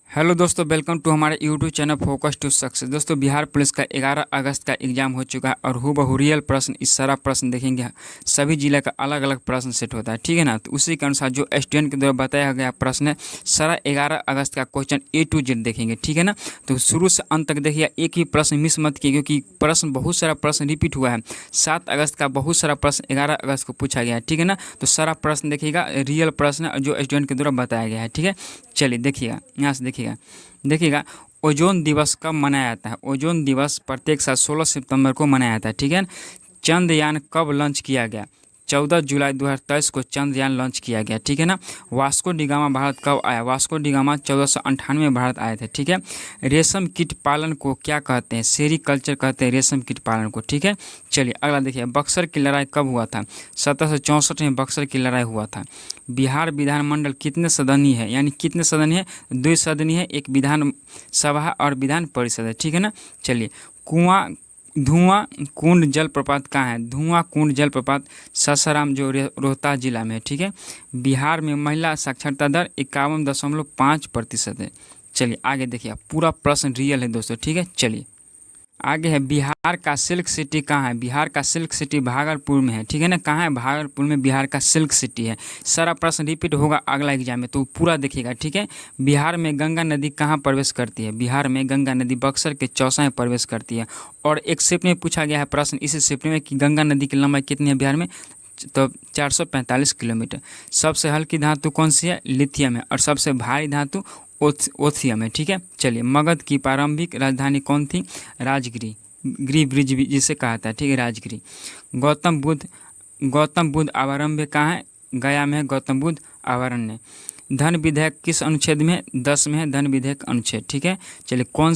Hello दोस्तों, welcome to हमारे YouTube channel focus to success. दोस्तों, बिहार पुलिस का 11 अगस्त का एग्जाम हो चुका है और हूबहू रियल प्रश्न इस सारा प्रश्न देखेंगे। सभी जिले का अलग अलग प्रश्न सेट होता है, ठीक है ना। तो उसी के अनुसार जो स्टूडेंट के द्वारा बताया गया प्रश्न है, सारा 11 अगस्त का क्वेश्चन A to Z देखेंगे, ठीक है ना। तो शुरू से अंत तक देखिए, एक ही प्रश्न मिस मत कीजिए क्योंकि प्रश्न बहुत सारा प्रश्न रिपीट हुआ है। 7 अगस्त का बहुत सारा प्रश्न 11 अगस्त को पूछा गया है, ठीक है ना। तो सारा प्रश्न देखिएगा, रियल प्रश्न जो स्टूडेंट के द्वारा बताया गया है, ठीक है। चलिए देखिएगा, यहाँ से देखिएगा ओजोन दिवस कब मनाया जाता है। ओजोन दिवस प्रत्येक साल 16 सितंबर को मनाया जाता है, ठीक है। चंद्रयान कब लॉन्च किया गया। 14 जुलाई 2023 को चंद्रयान लॉन्च किया गया, ठीक है ना। वास्को डी गामा भारत कब आया। वास्को डी गामा 1498 में भारत आए थे, ठीक है। रेशम कीट पालन को क्या कहते हैं। सेरीकल्चर कहते हैं रेशम कीट पालन को, ठीक है। चलिए अगला देखिए, बक्सर की लड़ाई कब हुआ था। 1764 में बक्सर की लड़ाई हुआ था। बिहार विधानमंडल कितने सदनीय है, यानी कितने सदनीय है। 2 सदनीय है, एक विधान सभा और विधान परिषद है, ठीक है ना। चलिए, धुआं कुंड जलप्रपात कहाँ है। धुआं कुंड जलप्रपात सासाराम जो रोहतास जिला में है, ठीक है। बिहार में महिला साक्षरता दर 51.5% है। चलिए आगे देखिए, पूरा प्रश्न रियल है दोस्तों, ठीक है। चलिए आगे है, बिहार का सिल्क सिटी कहाँ है। बिहार का सिल्क सिटी भागलपुर में है, ठीक है ना। कहाँ है, भागलपुर में बिहार का सिल्क सिटी है। सारा प्रश्न रिपीट होगा अगला एग्जाम में, तो पूरा देखिएगा, ठीक है। बिहार में गंगा नदी कहाँ प्रवेश करती है। बिहार में गंगा नदी बक्सर के चौसा में प्रवेश करती है। और एक शिफ्ट में पूछा गया है प्रश्न इसी शिफ्ट में कि गंगा नदी की लंबाई कितनी है बिहार में, तो 445 किलोमीटर। सबसे हल्की धातु कौन सी है, लिथियम है। और सबसे भारी धातु ओथियम है, ठीक है। चलिए, मगध की प्रारंभिक राजधानी कौन थी, राजगिरी। गिरी ब्रिज भी जिसे कहा था, ठीक है, राजगिरी। गौतम बुद्ध आवारण्य कहाँ है, गया में है गौतम बुद्ध आवारण्य। धन विधेयक किस अनुच्छेद में है, 10 में है धन विधेयक अनुच्छेद, ठीक है। चलिए, कौन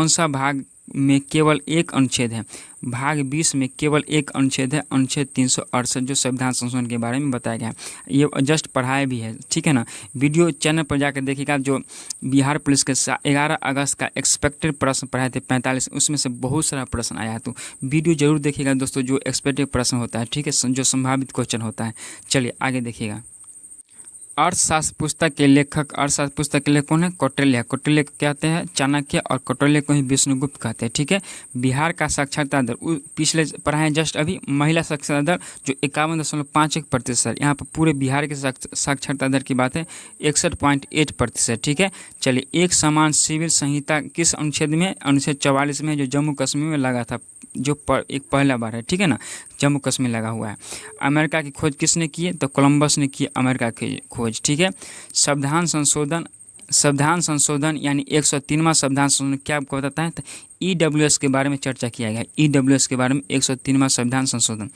सा भाग में केवल एक अनुच्छेद है। भाग 20 में केवल एक अनुच्छेद है, अनुच्छेद 368 जो संविधान संशोधन के बारे में बताया गया है। ये जस्ट पढ़ाया भी है, ठीक है ना। वीडियो चैनल पर जाकर देखिएगा, जो बिहार पुलिस के 11 अगस्त का एक्सपेक्टेड प्रश्न पढ़ाए थे 45, उसमें से बहुत सारा प्रश्न आया है। तो वीडियो जरूर देखिएगा दोस्तों, जो एक्सपेक्टेड प्रश्न होता है, ठीक है, जो संभावित क्वेश्चन होता है। चलिए आगे देखिएगा, अर्थशास्त्र पुस्तक के लेखक कौन है, कौटिल्य। कौटिल्य को कहते हैं चाणक्य, और कौटिल्य को ही विष्णुगुप्त कहते हैं, ठीक है। बिहार का साक्षरता दर पिछले पढ़ाए जस्ट अभी, महिला साक्षरता दर जो 51.51%। यहाँ पर पूरे बिहार के साक्षरता दर की बात है, 61.8%, ठीक है। चलिए, एक समान सिविल संहिता किस अनुच्छेद में, अनुच्छेद 44 में, जो जम्मू कश्मीर में लगा था, जो एक पहला बार है, ठीक है ना, जम्मू कश्मीर लगा हुआ है। अमेरिका की खोज किसने की है, तो कोलंबस ने की अमेरिका की खोज, ठीक है। संविधान संशोधन यानी 103वां संविधान संशोधन क्या बताता है, तो EWS के बारे में चर्चा किया गया है। EWS के बारे में 103वां संविधान संशोधन।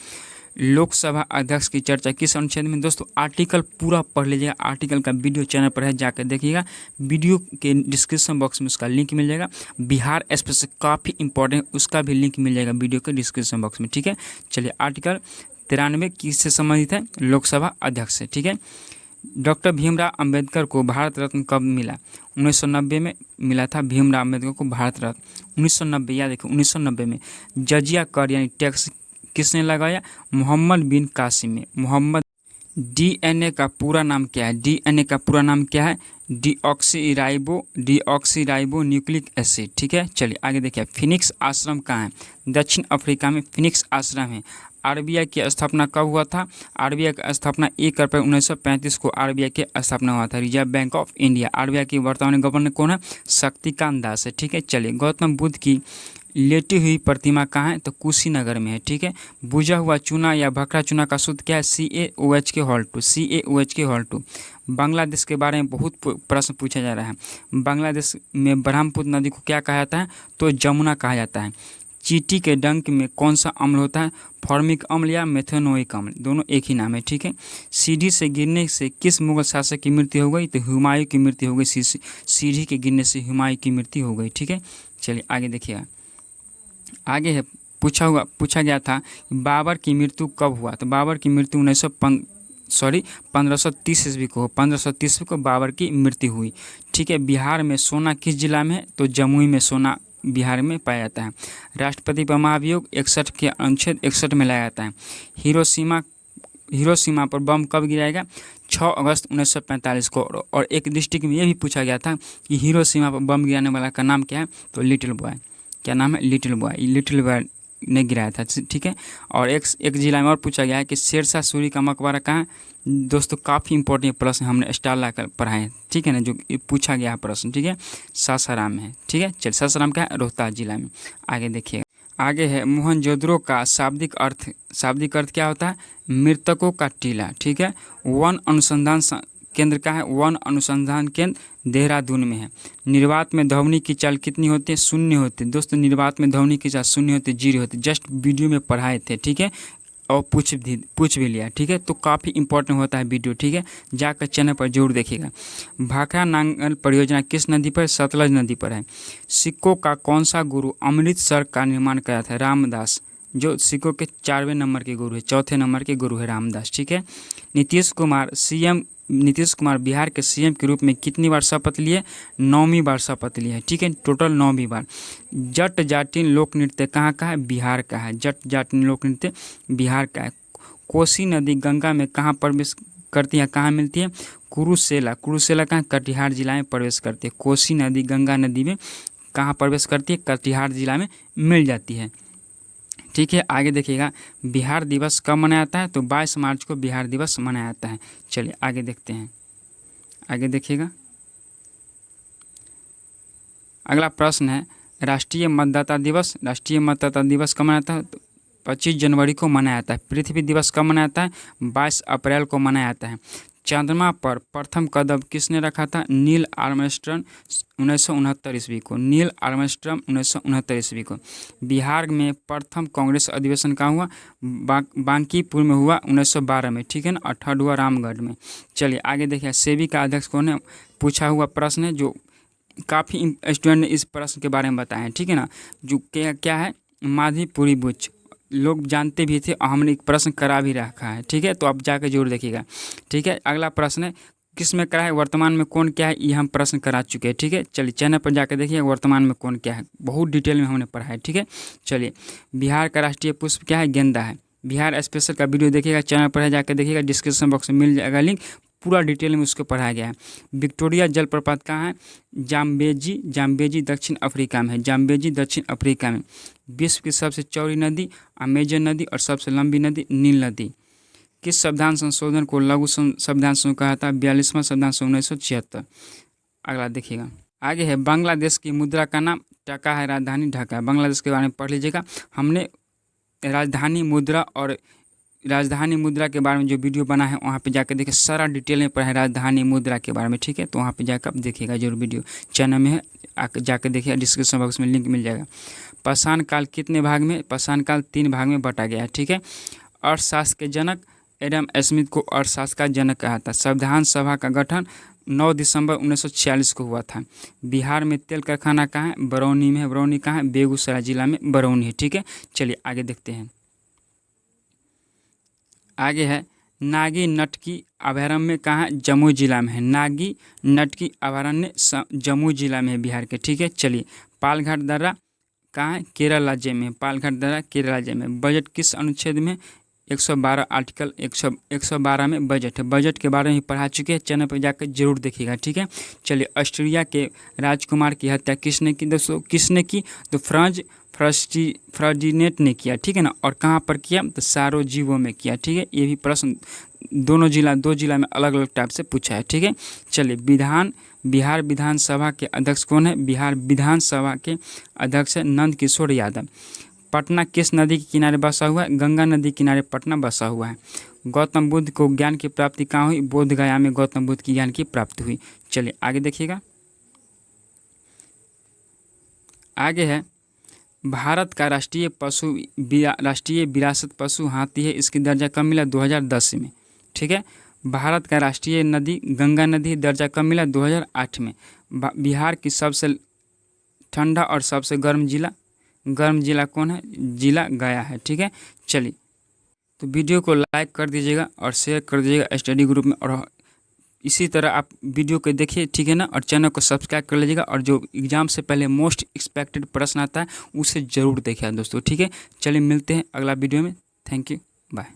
लोकसभा अध्यक्ष की चर्चा किस अनुच्छेद में। दोस्तों, आर्टिकल पूरा पढ़ लीजिएगा, आर्टिकल का वीडियो चैनल पर है, जाकर देखिएगा। वीडियो के डिस्क्रिप्शन बॉक्स में उसका लिंक मिल जाएगा। बिहार स्पेशल काफ़ी इंपॉर्टेंट, उसका भी लिंक मिल जाएगा वीडियो के डिस्क्रिप्शन बॉक्स में, ठीक है। चलिए, आर्टिकल 93 किससे संबंधित है, लोकसभा अध्यक्ष से, ठीक है। डॉक्टर भीमराव अंबेडकर को भारत रत्न कब मिला। 1990 में मिला था भीमराव अंबेडकर को भारत रत्न, 1990। याद देखिए, 1990 में। जजिया कर यानी टैक्स किसने लगाया, मोहम्मद बिन कासिम ने। मोहम्मद। DNA का पूरा नाम क्या है, DNA का पूरा नाम क्या है, डीऑक्सीराइबो न्यूक्लिक एसिड, ठीक है। चलिए आगे देखिए, फिनिक्स आश्रम कहाँ है, दक्षिण अफ्रीका में फिनिक्स आश्रम है। RBI की स्थापना कब हुआ था। RBI की स्थापना 1 अप्रैल 1935 को RBI की स्थापना हुआ था, reserve bank of India. RBI की वर्तमान गवर्नर कौन है, शक्तिकांत दास है, ठीक है। चलिए, गौतम बुद्ध की लेटी हुई प्रतिमा कहाँ है, तो कुशीनगर में है, ठीक है। बुझा हुआ चूना या भखरा चूना का सूत्र क्या है, CaOH2। बांग्लादेश के बारे में बहुत प्रश्न पूछा जा रहा है। बांग्लादेश में ब्रह्मपुत्र नदी को क्या कहा जाता है, तो जमुना कहा जाता है। चींटी के डंक में कौन सा अम्ल होता है, फॉर्मिक अम्ल या मेथनोइक अम्ल, दोनों एक ही नाम है, ठीक है। सीढ़ी से गिरने से किस मुगल शासक की मृत्यु हो गई, तो हुमायूं की मृत्यु हो गई। सीढ़ी के गिरने से हुमायूं की मृत्यु हो गई, ठीक है। चलिए आगे देखिएगा, आगे है, पूछा गया था बाबर की मृत्यु कब हुआ, तो बाबर की मृत्यु 1530 ईस्वी को, 1530 को बाबर की मृत्यु हुई, ठीक है। बिहार में सोना किस जिला में है, तो जमुई में सोना बिहार में पाया जाता है। राष्ट्रपति पर महाभियोग 61 के अनुच्छेद 61 में लाया जाता है। हिरोशिमा पर बम कब गिराएगा? 6 अगस्त 1945 को। और एक डिस्ट्रिक्ट में ये भी पूछा गया था कि हिरोशिमा पर बम गिराने वाला का नाम क्या है? तो लिटिल बॉय। क्या नाम है? Little boy. लिटिल बॉय ने गिराया था, ठीक है। और एक जिला में और पूछा गया है कि शेरशाह सूरी का मकबरा कहाँ है? दोस्तों काफ़ी इंपॉर्टेंट प्रश्न हमने स्टार लाकर पढ़ाए हैं, ठीक है ना, जो पूछा गया प्रश्न, ठीक है। सासाराम है, ठीक है। चलिए सासाराम क्या है? रोहतास जिला में। आगे देखिए, आगे है मोहनजोदड़ो का शाब्दिक अर्थ। शाब्दिक अर्थ क्या होता है? मृतकों का टीला, ठीक है। वन अनुसंधान केंद्र का है? वन अनुसंधान केंद्र देहरादून में है। निर्वात में ध्वनि की चाल कितनी होती है? शून्य होती है। दोस्तों निर्वात में ध्वनि की चाल शून्य होती है, 0 होती है। जस्ट वीडियो में पढ़ाए थे, ठीक है, और पूछ भी लिया, ठीक है। तो काफ़ी इंपॉर्टेंट होता है वीडियो, ठीक है, जाकर चैनल पर जरूर देखिएगा। भाखड़ा नांगल परियोजना किस नदी पर? सतलज नदी पर है। सिक्कों का कौन सा गुरु अमृतसर का निर्माण कराया था? रामदास, जो सिक्कों के 4वें नंबर के गुरु है, 4थे नंबर के गुरु है रामदास, ठीक है। नीतीश कुमार बिहार के सीएम के रूप में कितनी बार शपथ लिए? 9वीं बार शपथ लिए, ठीक है, टोटल 9वीं बार। जट जाटिन लोक नृत्य कहाँ का है? बिहार का है। जट जाटिन लोक नृत्य बिहार का है। कोसी नदी गंगा में कहाँ प्रवेश करती है, कहाँ मिलती है? कुरुसेला। कुरुसेला कहाँ? कटिहार जिला में प्रवेश करती है। कोसी नदी गंगा नदी में कहाँ प्रवेश करती है? कटिहार जिला में मिल जाती है, ठीक है। आगे देखिएगा, बिहार दिवस कब मनाया जाता है? तो 22 मार्च को बिहार दिवस मनाया जाता है। चलिए आगे देखते हैं, आगे देखिएगा। अगला प्रश्न है राष्ट्रीय मतदाता दिवस। राष्ट्रीय मतदाता दिवस कब मनाया जाता है? तो 25 जनवरी को मनाया जाता है। पृथ्वी दिवस कब मनाया जाता है? 22 अप्रैल को मनाया जाता है। चंद्रमा पर प्रथम कदम किसने रखा था? नील आर्मस्ट्रांग 1969 ईस्वी को। नील आर्मस्ट्रांग 1969 ईस्वी को। बिहार में प्रथम कांग्रेस अधिवेशन कहाँ हुआ? बांकीपुर में हुआ 1912 में, ठीक है ना, 18 हुआ रामगढ़ में। चलिए आगे देखिए, सेबी का अध्यक्ष कौन है? पूछा हुआ प्रश्न है, जो काफ़ी स्टूडेंट ने इस प्रश्न के बारे में बताया है, ठीक है ना। जो क्या है? माधीपुरी बुच। लोग जानते भी थे और हमने एक प्रश्न करा भी रखा है, ठीक है, तो आप जाकर जरूर देखिएगा, ठीक है। अगला प्रश्न है किस में करा है? वर्तमान में कौन क्या है? ये हम प्रश्न करा चुके हैं, ठीक है। चलिए चैनल पर जाकर देखिए वर्तमान में कौन क्या है, बहुत डिटेल में हमने पढ़ा है, ठीक है। चलिए, बिहार का राष्ट्रीय पुष्प क्या है? गेंदा है। बिहार स्पेशल का वीडियो देखिएगा, चैनल पर जाकर देखिएगा, डिस्क्रिप्शन बॉक्स में मिल जाएगा लिंक, पूरा डिटेल में उसको पढ़ाया गया है। विक्टोरिया जलप्रपात कहाँ है? जाम्बेजी दक्षिण अफ्रीका में है। जाम्बेजी दक्षिण अफ्रीका में। विश्व की सबसे चौड़ी नदी अमेजन नदी और सबसे लंबी नदी नील नदी। किस संविधान संशोधन को लघु संविधान संशोधन कहा था? 42वां संविधान 1976। अगला देखिएगा, आगे है बांग्लादेश की मुद्रा का नाम टका है, राजधानी ढाका है। बांग्लादेश के बारे में पढ़ लीजिएगा, हमने राजधानी मुद्रा के बारे में जो वीडियो बना है वहाँ पे जाकर देखिए, सारा डिटेल में पढ़ा है राजधानी मुद्रा के बारे में, ठीक है। तो वहाँ पे जाकर आप देखिएगा जरूर, वीडियो चैनल में है, जाकर देखिए, डिस्क्रिप्शन बॉक्स में लिंक मिल जाएगा। पाषाण काल कितने भाग में? पाषाण काल 3 भाग में बांटा गया है, ठीक है। अर्थशास्त्र के जनक एडम स्मिथ को अर्थशास्त्र का जनक कहा था। संविधान सभा का गठन 9 दिसंबर 1946 को हुआ था। बिहार में तेल कारखाना कहाँ है? बरौनी में है। बरौनी कहाँ है? बेगूसराय जिला में बरौनी है, ठीक है। चलिए आगे देखते हैं, आगे है नागी नटकी अभयारण्य कहाँ है? जमुई जिला में है। नागी नटकी अभयारण्य जमुई जिला में है बिहार के, ठीक है। चलिए, पालघाट दर्रा कहाँ है? केरल राज्य में। पालघाट दर्रा केरल राज्य में। बजट किस अनुच्छेद में? 112 आर्टिकल 112 में बजट है। बजट के बारे में पढ़ा चुके हैं, चैनल पर जाकर जरूर देखिएगा, ठीक है। चलिए, ऑस्ट्रेलिया के राजकुमार की हत्या किसने की? दोस्तों किसने की? तो फर्डिनेंट ने किया, ठीक है ना। और कहाँ पर किया? तो साराजेवो में किया, ठीक है। ये भी प्रश्न दो जिला में अलग अलग टाइप से पूछा है, ठीक है। चलिए, बिहार विधानसभा के अध्यक्ष कौन है? बिहार विधानसभा के अध्यक्ष है नंद किशोर यादव। पटना किस नदी के किनारे बसा हुआ है? गंगा नदी किनारे पटना बसा हुआ है। गौतम बुद्ध को ज्ञान की प्राप्ति कहाँ हुई? बोध गया में गौतम बुद्ध की ज्ञान की प्राप्ति हुई। चलिए आगे देखिएगा, आगे है भारत का राष्ट्रीय विरासत पशु हाथी है। इसकी दर्जा कब मिला? 2010 में, ठीक है। भारत का राष्ट्रीय नदी गंगा नदी, दर्जा कब मिला? 2008 में। बिहार की सबसे ठंडा और सबसे गर्म जिला कौन है? जिला गया है, ठीक है। चलिए, तो वीडियो को लाइक कर दीजिएगा और शेयर कर दीजिएगा स्टडी ग्रुप में, और इसी तरह आप वीडियो को देखिए, ठीक है ना। और चैनल को सब्सक्राइब कर लीजिएगा, और जो एग्जाम से पहले मोस्ट एक्सपेक्टेड प्रश्न आता है उसे ज़रूर देखिए दोस्तों, ठीक है। चलिए मिलते हैं अगला वीडियो में। Thank you, bye.